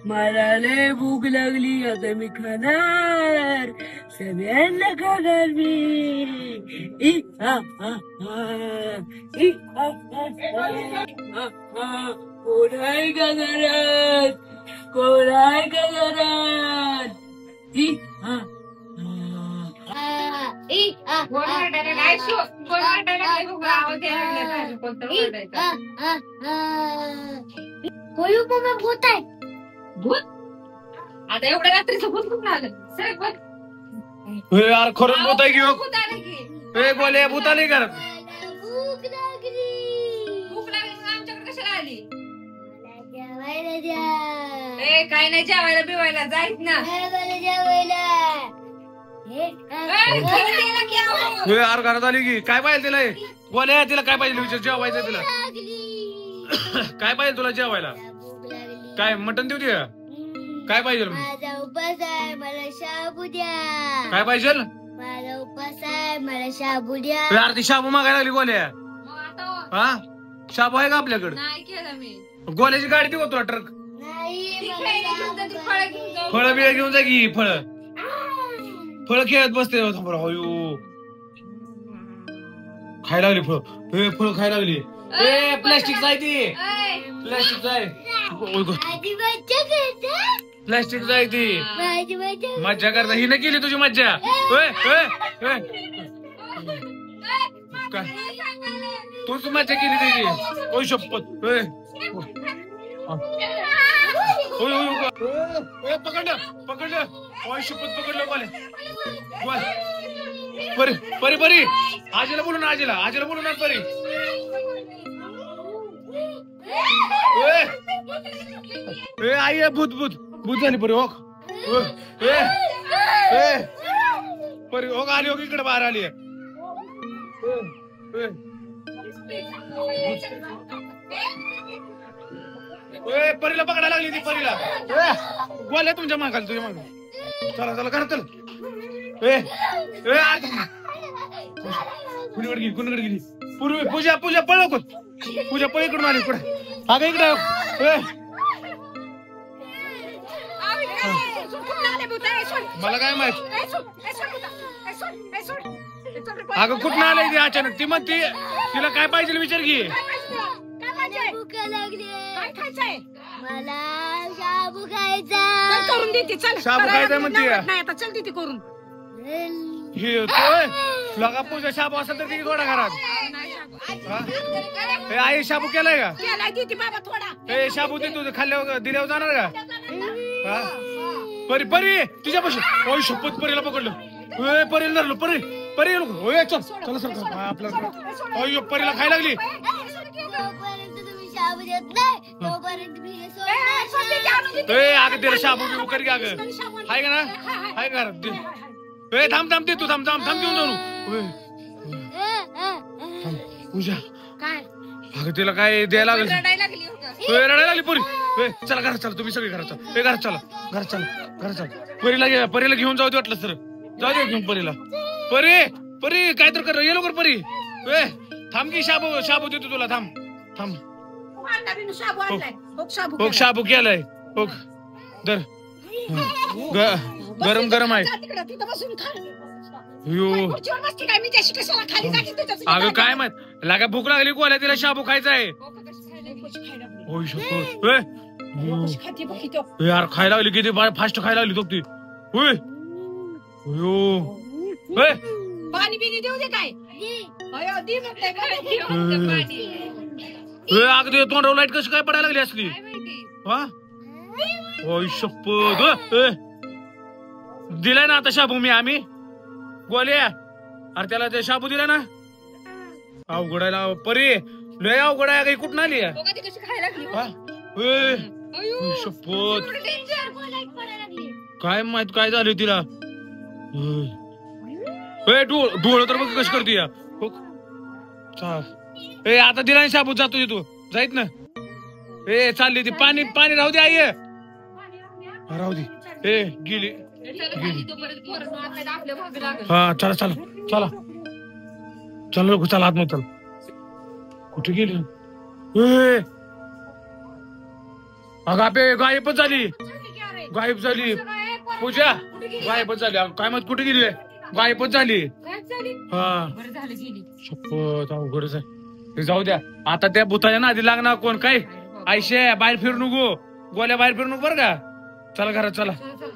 मला लय भूक लागली, आता मी खाणार, सगळ्यांना खाणार मी. इ हा हा हा, इ हा हा हा. कोण आहे का घरात? कोण आहे का घरात? इ हा भूत आहे. भूत आता एवढ्या रात्रीचं भूत कुठं आलं? सर यार खरंच भूत आहे की हो? भूत आलं की ए बोले भूत आली का? भूक लागली. भूक लागली मग आमच्याकडे कशाला आली? जेवायला द्या. ए काय नाही जेवायला बिवायला जायच ना. जेवायला यार घरात आली की काय पाहिजे तिला? बोले तिला काय पाहिजे विचार, जेवायचं तिला काय पाहिजे तुला जेवायला? काय मटण देऊ दे? काय पाहिजे? माझा उपास आहे, मला शाबू द्या. काय पाहिजे? माझा उपास आहे, मला शाबू द्या. यार ती शाबू मागायला लागली गोल्या. हा शाबू आहे का आपल्याकडे? नाही केलं मी. गोल्याची गाडी देऊ तुला ट्रक? नाही फळ बिळ घेऊन जा की. फळ खेळत बसते. अयो खायला लागली फळ. फळ खायला लागली. ए प्लॅस्टिक आहे ती. प्लॅस्टिक आहे. प्लॅस्टिक आहे ती. मज्जा करता ही नाही केली तुझी मज्जा. काय तूच मज्जा केली त्याची. ओय शपथ. पकडलं पकडलं. ओय शपथ पकडलं. बोल परी परी परी आजीला बोलू ना. आजीला बोलू ना परी. आई भूत भूत भूत झाली परी. हो परी हो आली. हो इकडे बाहेर आली. परीला पकडायला लागली ती. परीला बोल तुमच्या मागाल. तुझ्या माग चला चला करा. चल कुणीकडे गेली? कुणीकडे गेली? पूजा पूजा पळ नको. पूजा पळ इकडून आली. इकडे अगं इकडे. मला काय माहित. अगं कुठं आलंय ते अचानक? ती म्हणते तिला काय पाहिजे विचार घे. भूक लागली. काय खायचंय? मला शाबू खायचा. करून देते. चल शाबू खायचा म्हणते. नाही आता चल देते करून. हे लगा पूजा शाबू असेल तर तिथे थोडा घरात. आई शाबू केलाय का? केलाय देते बाबा थोडा. ए शाबू दे तुझं खाल्ल्यावर दिल्यावर जाणार का? परी परी तुझ्यापाशी. ओय शपथ परीला पकडलं. परीला धरलो. परी परी चल चला सर आपल्याला. ओय परीला खायला लागली. अगं तिला शाबू बिबू कर. अगं हाय का ना? हाय का घरात? थांब थांब दे तू. थांब थांब थांब घेऊन जाऊ. पूजा काय? अगं तिला काय द्यायला लागलं? लागली रडायला लागली पोरी. चला घरात चला. तुम्ही सगळे घरात चला. घरात चला. घरात चला. घरात चला. परीला घेऊन जाऊ दे वाटलं सर. जाऊ दे घेऊन परीला. परी परी काय तर कर. ये लवकर परी. थांब की शाबू शाबू देतो तुला. थांब थांब. हो शाबू केलाय. हो दर गरम गरम आहे. अगं काय माहित लागा भूक लागली कोला. तिला शाबू खायचा आहे. यार खायला लागली किती फास्ट खायला लागली. तो ती पाणी पिणी देऊ दे. काय अगदी तोंडावर लाईट कशी काय पडायला लागली असली? हा ओय शपथ. दिलाय ना आता शाबू मी. आम्ही गोल्या अरे त्याला ते शाबू दिला ना. अवघडायला परी लय अवघड आहे. काही कुठून आली? शपथ काय माहित काय झालं तिला. डोळ तर बघ कशी करते. आता दिला ना शाबू. जातो तू जाईत ना. चालली ती. पाणी पाणी राहू दे. आई राहू दे. गेली. हा चला चला चला चला चला आतमध्ये चला. कुठे गेली? अगं आपे गायबच झाली. गायब झाली. असं काय? पोरं पूजा कुठे गेली? गायबच झाली. काय माहित कुठे गेली? गायबच झाली. गायब झाली? हा बरं झालं गेली. शपथ अवघडच आहे. ते जाऊ द्या आता त्या भूताच्या नादी लागणार कोण काय. आयशे बाहेर फिरू नको. गोल्या बाहेर फिरू नको बरं का. चला घरात चला. चला, चला.